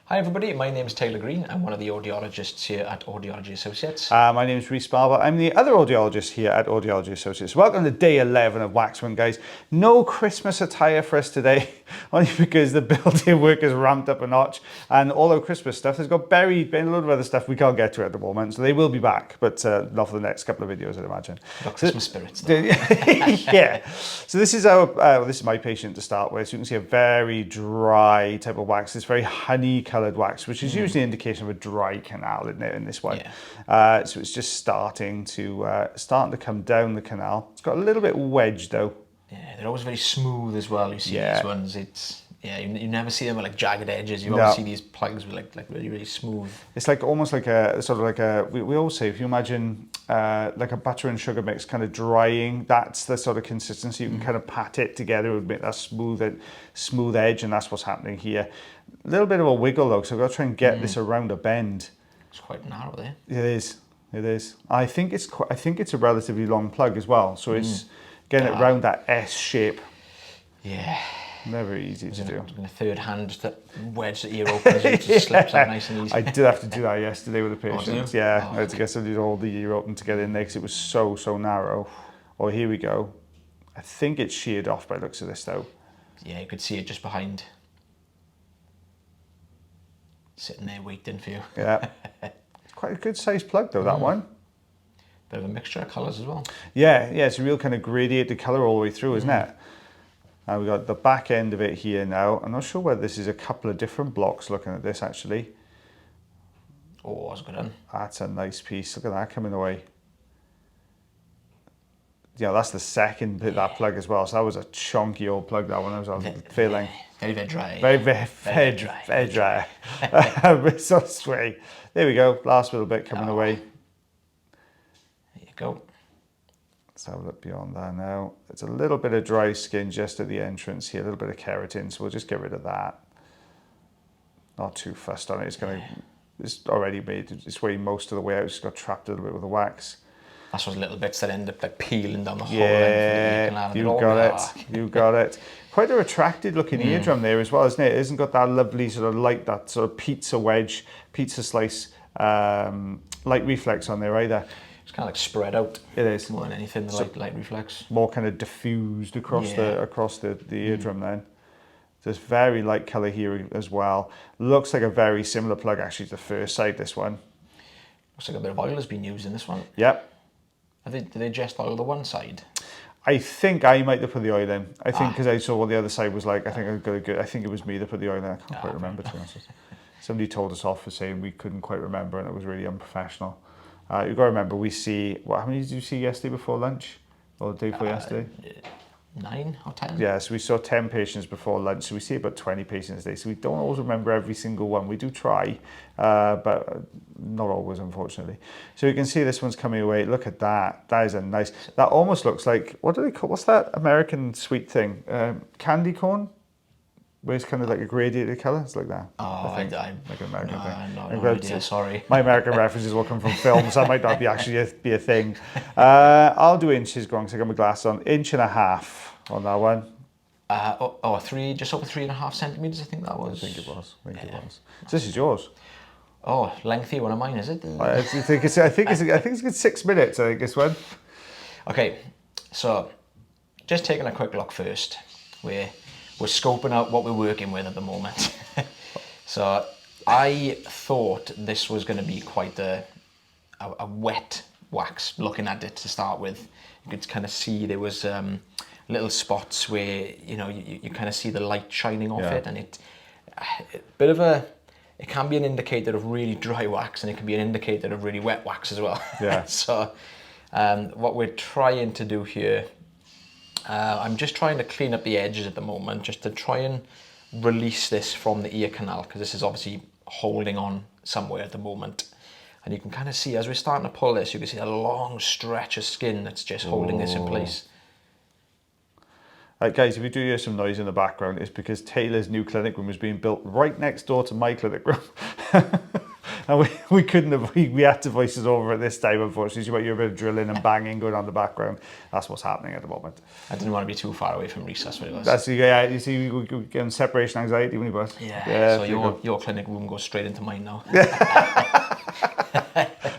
Hi everybody, my name is Taylor Green. I'm one of the audiologists here at Audiology Associates. My name is Rhys Barber. I'm the other audiologist here at Audiology Associates. Welcome to day 11 of Waxvent, guys. No Christmas attire for us today, only because the built-in work is ramped up a notch, and all our Christmas stuff has got buried in a load of other stuff we can't get to at the moment, so they will be back, but not for the next couple of videos, I'd imagine. Got Christmas spirits though. Yeah. So this is our, this is my patient to start with. So you can see a very dry type of wax. It's very honey-coloured wax, which is usually an indication of a dry canal, isn't it, in this one? Yeah. So it's just starting to come down the canal. It's got a little bit wedged though. Yeah, they're always very smooth as well. You see Yeah. these ones, you never see them with like jagged edges. You always see these plugs with like really, really smooth. It's like almost like a sort of like a, we always say, if you imagine like a butter and sugar mix kind of drying, that's the sort of consistency. You can kind of pat it together, it would make that smooth edge, and that's what's happening here. A little bit of a wiggle though, so I've got to try and get this around a bend. It's quite narrow there. It is. It is. I think it's a relatively long plug as well, so it's getting it around that S shape. Yeah. Never easy to do. In a third hand, just to wedge the ear open, so it just slips out nice and easy. I did have to do that yesterday with a patient. did you? Yeah, I had to get somebody to hold the ear open to get in there because it was so narrow. Oh, here we go. I think it's sheared off by the looks of this though. Yeah, you could see it just behind. Sitting there waiting for you. Yeah. It's quite a good sized plug though, that one. Bit of a mixture of colours as well. Yeah, it's a real kind of gradiated colour all the way through, isn't it? And we've got the back end of it here now. I'm not sure whether this is a couple of different blocks looking at this actually. Oh, that's good one. That's a nice piece. Look at that coming away. Yeah, that's the second bit, that plug as well. So that was a chunky old plug, that one. I was feeling. Very, very dry. Very dry. Very dry. So sweet. There we go. Last little bit coming away. There you go. Let's have a look beyond that now. It's a little bit of dry skin just at the entrance here, a little bit of keratin, so we'll just get rid of that. Not too fussed on it. It's already made its way most of the way out. It's got trapped a little bit with the wax. That's those little bits that end up like peeling down the whole length. You got it. You got it. Quite a retracted looking eardrum there as well, isn't it? It hasn't got that lovely sort of light, that sort of pizza wedge, pizza slice light reflex on there either. It's kind of like spread out. It is. More than anything, the light reflex. More kind of diffused across the eardrum then. There's very light colour here as well. Looks like a very similar plug actually to the first side, this one. Looks like a bit of oil has been used in this one. Yep. Did they just oil the one side? I think I might have put the oil in. I think because I saw what the other side was like. I think it was me that put the oil in. I can't quite remember, to be honest. Somebody told us off for saying we couldn't quite remember, and it was really unprofessional. You've got to remember, we see, how many did you see yesterday before lunch? Or the day before yesterday? 9 or 10. Yeah, so we saw 10 patients before lunch, so we see about 20 patients a day. So we don't always remember every single one. We do try, but not always, unfortunately. So you can see this one's coming away. Look at that. That is a nice, that almost looks like, what do they call, what's that American sweet thing? Candy corn? Where it's kind of like a gradiated colour. It's like that. Oh, I think. Like an American thing. No idea, sorry. My American references will come from films, so that might not be actually be a thing. I'll do inches, because I got my glass on. 1.5 on that one. Just over 3.5 centimetres, I think that was. I think it was. So this is yours. Oh, lengthy one of mine, is it? I think it's a good 6 minutes, I think, this one. Okay, so just taking a quick look first. We're scoping out what we're working with at the moment. So I thought this was going to be quite a wet wax, looking at it to start with. You could kind of see there was little spots where, you kind of see the light shining off it, and it can be an indicator of really dry wax, and it can be an indicator of really wet wax as well. Yeah. So what we're trying to do here, I'm just trying to clean up the edges at the moment, just to try and release this from the ear canal, because this is obviously holding on somewhere at the moment. And you can kind of see, as we're starting to pull this, you can see a long stretch of skin that's just holding this in place. Guys, if you do hear some noise in the background, it's because Taylor's new clinic room is being built right next door to my clinic room. And we couldn't have, we had to voice it over at this time, unfortunately. So you might hear a bit of drilling and banging going on in the background. That's what's happening at the moment. I didn't want to be too far away from Rhys, that's what it was. That's, yeah, you see, we get separation anxiety when you both. Yeah, so your clinic room goes straight into mine now.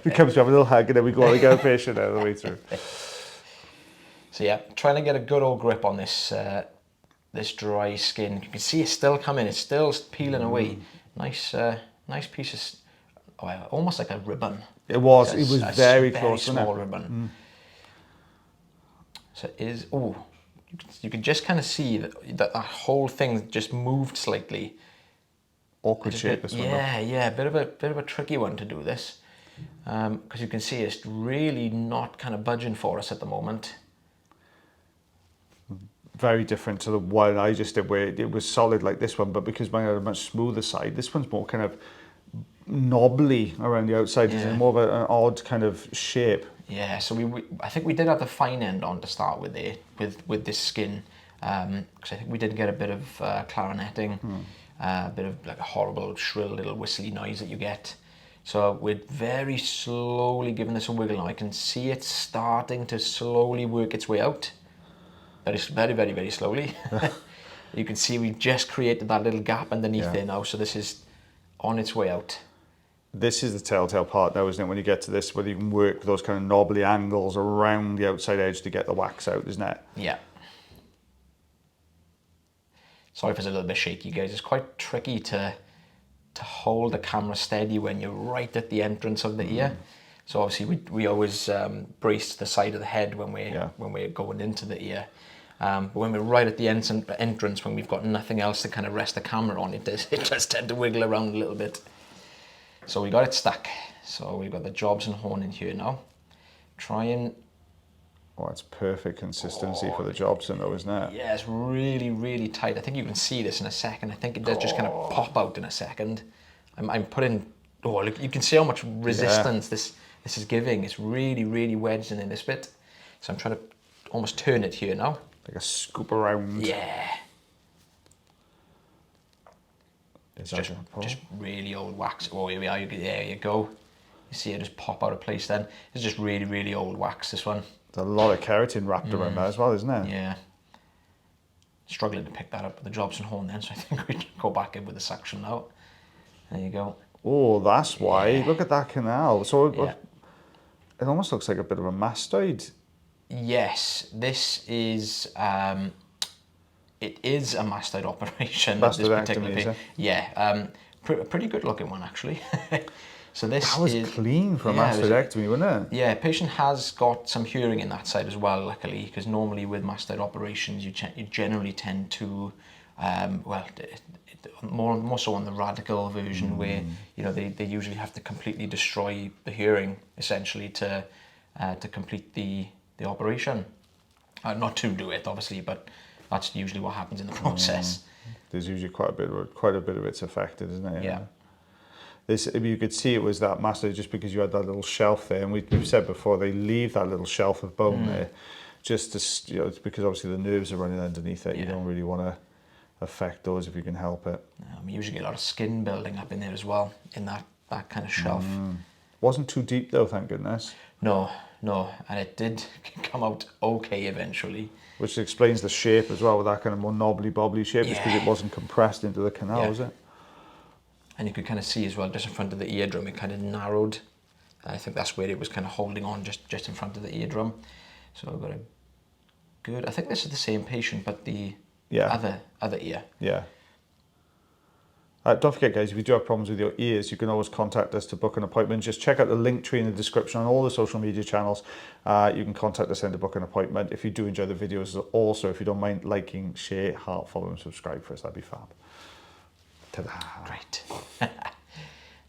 We come to have a little hug and then we go on the go patient out of the way through. So yeah, trying to get a good old grip on this this dry skin. You can see it's still coming, it's still peeling away. Nice piece of, almost like a ribbon. It was very close, small wasn't it? ribbon. So it is, you can just kind of see that whole thing just moved slightly. Awkward shape, this one. Yeah, bit of a tricky one to do this. Because you can see it's really not kind of budging for us at the moment. Very different to the one I just did where it was solid like this one, but because mine had a much smoother side, this one's more kind of knobbly around the outside. Yeah. It's more of an odd kind of shape. Yeah, so I think we did have the fine end on to start with there, with this skin, because I think we did get a bit of clarinetting, a bit of like a horrible shrill little whistly noise that you get. So we're very slowly giving this a wiggle now. I can see it starting to slowly work its way out. Very, very, very slowly. You can see we've just created that little gap underneath there now, so this is on its way out. This is the telltale part now, isn't it? When you get to this, whether you can work those kind of knobbly angles around the outside edge to get the wax out, isn't it? Yeah. Sorry if it's a little bit shaky, guys. It's quite tricky to hold the camera steady when you're right at the entrance of the ear. So obviously we always brace the side of the head when we're going into the ear. But when we're right at the entrance, when we've got nothing else to kind of rest the camera on, it does tend to wiggle around a little bit. So we got it stuck. So we've got the Jobson horn in here now. Oh, it's perfect consistency for the Jobson though, isn't it? Yeah, it's really, really tight. I think you can see this in a second. I think it does just kind of pop out in a second. I'm putting, look, you can see how much resistance this is giving. It's really, really wedged in this bit. So I'm trying to almost turn it here now. Like a scoop around. Yeah. It's just really old wax. Oh, here we are. There you go. You see it just pop out of place then. It's just really, really old wax, this one. There's a lot of keratin wrapped around that as well, isn't it? Yeah. Struggling to pick that up with the Jobson horn then, so I think we can go back in with the suction now. There you go. Oh, that's why. Look at that canal. So it almost looks like a bit of a mastoid. Yes, this is, it is a mastoid operation. Mastodectomy, is it? Yeah, pretty good looking one actually. So this that was clean for a mastodectomy, wasn't it? Yeah, patient has got some hearing in that side as well, luckily, because normally with mastoid operations you generally tend to, more so on the radical version where they usually have to completely destroy the hearing essentially to complete the operation. Not to do it, obviously, but that's usually what happens in the process. There's usually quite a bit of it's affected, isn't it? Yeah. This, you could see it was that mastoid just because you had that little shelf there, and we've said before they leave that little shelf of bone there, just to it's because obviously the nerves are running underneath it. You don't really want to affect those if you can help it. We usually get a lot of skin building up in there as well in that kind of shelf. Wasn't too deep though, thank goodness. No, and it did come out okay eventually. Which explains the shape as well, with that kind of more knobbly bobbly shape, just because it wasn't compressed into the canal, was it? And you could kind of see as well, just in front of the eardrum, it kind of narrowed. I think that's where it was kind of holding on, just in front of the eardrum. So I've got a good, I think this is the same patient, but the other ear. Yeah. Don't forget, guys, if you do have problems with your ears, you can always contact us to book an appointment. Just check out the link tree in the description on all the social media channels. You can contact us and to book an appointment. If you do enjoy the videos, also, if you don't mind liking, share, heart, follow, and subscribe for us, that'd be fab. Ta-da. Great.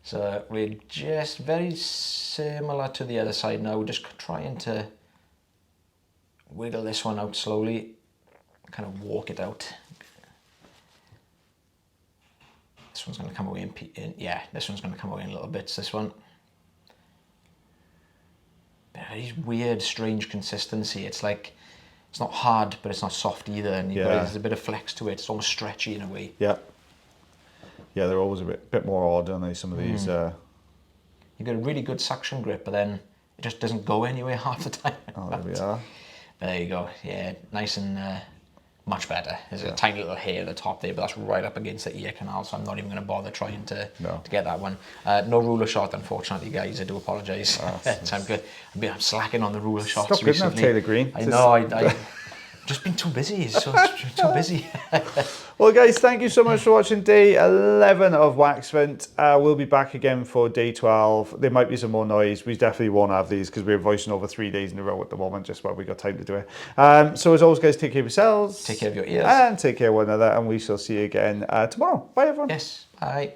So we're just very similar to the other side now. We're just trying to wiggle this one out slowly, kind of walk it out. This one's going to come away this one's going to come away in little bits, this one. Very weird, strange consistency. It's like, it's not hard, but it's not soft either. And there's a bit of flex to it. It's almost stretchy in a way. Yeah. Yeah, they're always a bit more odd, aren't they, some of these You get a really good suction grip, but then it just doesn't go anywhere half the time. Oh, there we are. There you go. Yeah, nice and much better. There's a tiny little hair at the top there, but that's right up against the ear canal, so I'm not even going to bother trying to get that one. No ruler shot, unfortunately, guys. I do apologise. I'm good. I'm slacking on the ruler shots Stop recently. good enough, Taylor Green. I know. I've just been too busy. So too busy. Well, guys, thank you so much for watching day 11 of Waxvent. We'll be back again for day 12. There might be some more noise. We definitely won't have these because we're voicing over 3 days in a row at the moment, just while we got time to do it. So as always, guys, take care of yourselves. Take care of your ears. And take care of one another. And we shall see you again tomorrow. Bye, everyone. Yes. Bye.